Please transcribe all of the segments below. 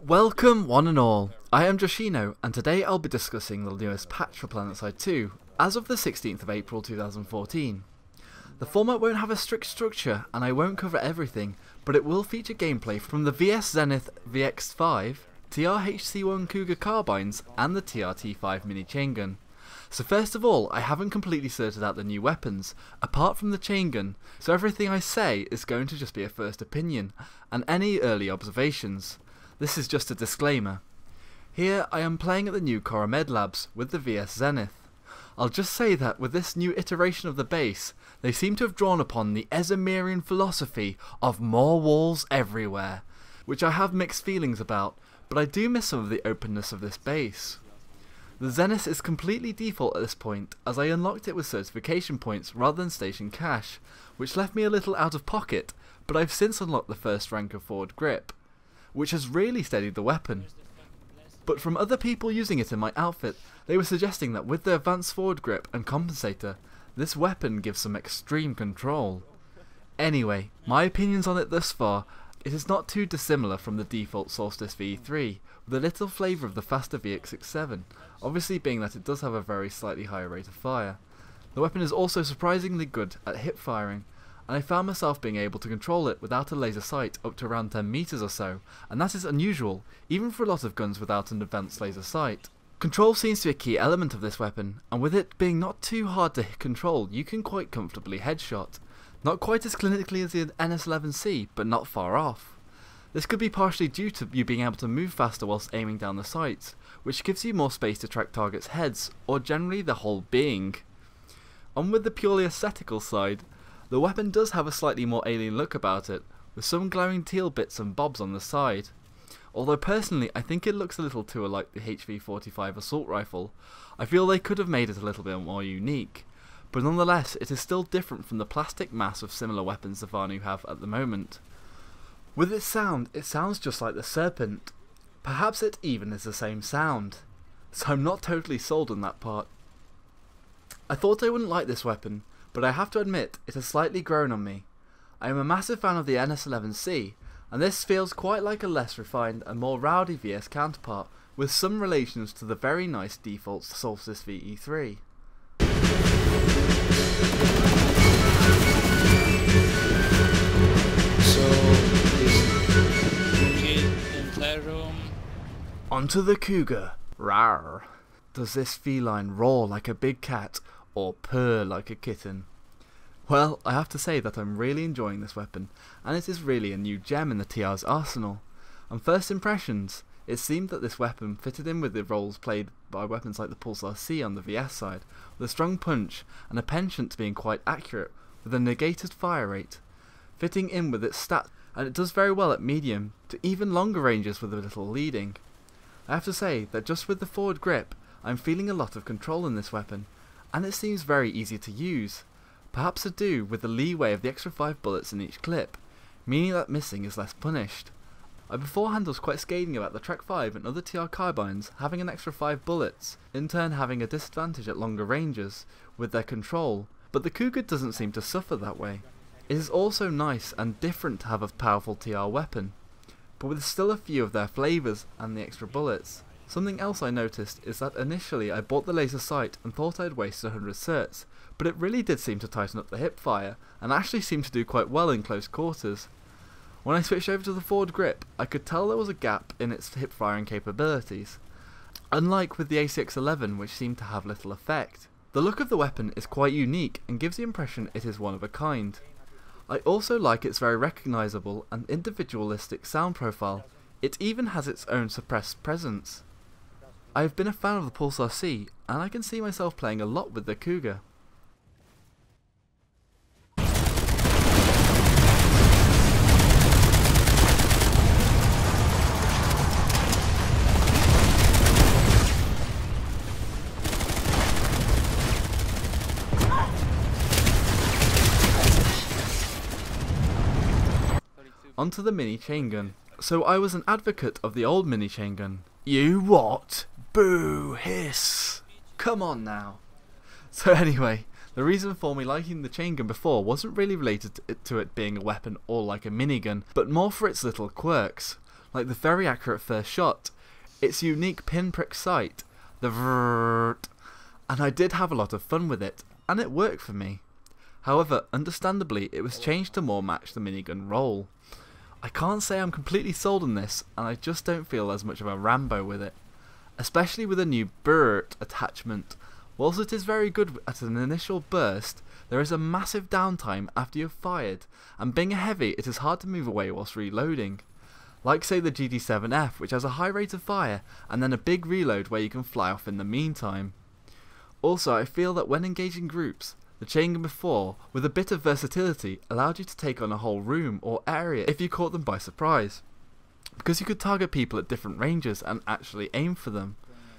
Welcome one and all, I am Joshino and today I'll be discussing the newest patch for Planetside 2 as of the 16th of April 2014. The format won't have a strict structure and I won't cover everything, but it will feature gameplay from the VS Zenith VX5, TRHC1 Cougar carbines and the TRT5 mini chaingun. So first of all, I haven't completely sorted out the new weapons, apart from the chaingun, so everything I say is going to just be a first opinion, and any early observations. This is just a disclaimer. Here I am playing at the new Med Labs with the VS Zenith. I'll just say that with this new iteration of the base, they seem to have drawn upon the Esamirian philosophy of more walls everywhere, which I have mixed feelings about, but I do miss some of the openness of this base. The Zenith is completely default at this point, as I unlocked it with certification points rather than station cash, which left me a little out of pocket, but I've since unlocked the first rank of forward grip, which has really steadied the weapon. But from other people using it in my outfit, they were suggesting that with the advanced forward grip and compensator, this weapon gives some extreme control. Anyway, my opinions on it thus far, it is not too dissimilar from the default Solstice VE3, with a little flavour of the faster VX67, obviously being that it does have a very slightly higher rate of fire. The weapon is also surprisingly good at hip firing, and I found myself being able to control it without a laser sight up to around 10 meters or so, and that is unusual, even for a lot of guns without an advanced laser sight. Control seems to be a key element of this weapon, and with it being not too hard to control, you can quite comfortably headshot. Not quite as clinically as the NS11C, but not far off. This could be partially due to you being able to move faster whilst aiming down the sights, which gives you more space to track targets' heads, or generally the whole being. On with the purely aesthetical side, the weapon does have a slightly more alien look about it, with some glowing teal bits and bobs on the side. Although personally I think it looks a little too like the HV45 assault rifle, I feel they could have made it a little bit more unique. But nonetheless, it is still different from the plastic mass of similar weapons the Vanu have at the moment. With its sound, it sounds just like the Serpent. Perhaps it even is the same sound. So I'm not totally sold on that part. I thought I wouldn't like this weapon, but I have to admit it has slightly grown on me. I am a massive fan of the NS11C, and this feels quite like a less refined and more rowdy VS counterpart, with some relations to the very nice default Solstice VE3. Onto the Cougar. Rawr. Does this feline roar like a big cat or purr like a kitten? Well, I have to say that I'm really enjoying this weapon, and it is really a new gem in the TR's arsenal. On first impressions, it seemed that this weapon fitted in with the roles played by weapons like the Pulsar C on the VS side, with a strong punch and a penchant to being quite accurate, with a negated fire rate, fitting in with its stats, and it does very well at medium to even longer ranges with a little leading. I have to say that just with the forward grip, I'm feeling a lot of control in this weapon, and it seems very easy to use, perhaps to do with the leeway of the extra 5 bullets in each clip, meaning that missing is less punished. I beforehand was quite scathing about the Trek 5 and other TR carbines having an extra 5 bullets, in turn having a disadvantage at longer ranges with their control, but the Cougar doesn't seem to suffer that way. It is also nice and different to have a powerful TR weapon, but with still a few of their flavours and the extra bullets. Something else I noticed is that initially I bought the laser sight and thought I'd wasted 100 certs, but it really did seem to tighten up the hip fire and actually seemed to do quite well in close quarters. When I switched over to the forward grip, I could tell there was a gap in its hip firing capabilities, unlike with the ACX-11, which seemed to have little effect. The look of the weapon is quite unique and gives the impression it is one of a kind. I also like its very recognisable and individualistic sound profile. It even has its own suppressed presence. I have been a fan of the Pulsar C, and I can see myself playing a lot with the Cougar. Onto the mini chaingun. So I was an advocate of the old mini chaingun. You what? Boo! Hiss! Come on now. So anyway, the reason for me liking the chaingun before wasn't really related to it being a weapon or like a minigun, but more for its little quirks. like the very accurate first shot, its unique pinprick sight, the vrrrt, and I did have a lot of fun with it, and it worked for me. However, understandably, it was changed to more match the minigun role. I can't say I'm completely sold on this, and I just don't feel as much of a Rambo with it, especially with a new BRT attachment. Whilst it is very good at an initial burst, there is a massive downtime after you've fired, and being a heavy, it is hard to move away whilst reloading. Like say the GD7F, which has a high rate of fire, and then a big reload where you can fly off in the meantime. Also, I feel that when engaging groups, the chain gun before, with a bit of versatility, allowed you to take on a whole room or area if you caught them by surprise, because you could target people at different ranges and actually aim for them,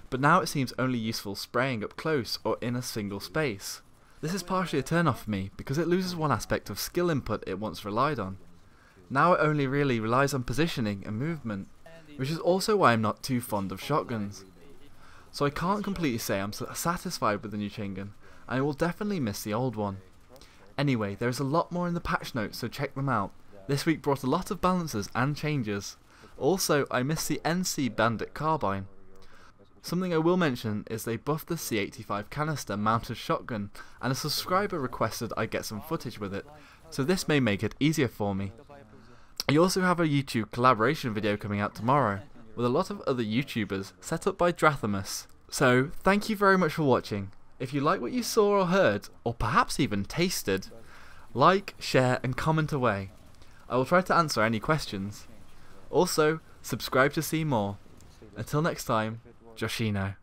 but now it seems only useful spraying up close or in a single space. This is partially a turn off for me, because it loses one aspect of skill input it once relied on. Now it only really relies on positioning and movement, which is also why I'm not too fond of shotguns. So I can't completely say I'm satisfied with the new chain gun, and I will definitely miss the old one. Anyway, there is a lot more in the patch notes, so check them out. This week brought a lot of balances and changes. Also, I miss the NC Bandit carbine. Something I will mention is they buffed the C85 canister mounted shotgun, and a subscriber requested I get some footage with it, so this may make it easier for me. I also have a YouTube collaboration video coming out tomorrow, with a lot of other YouTubers set up by Drathamus. So, thank you very much for watching. If you like what you saw or heard, or perhaps even tasted, like, share and comment away. I will try to answer any questions. Also, subscribe to see more. Until next time, Joshino.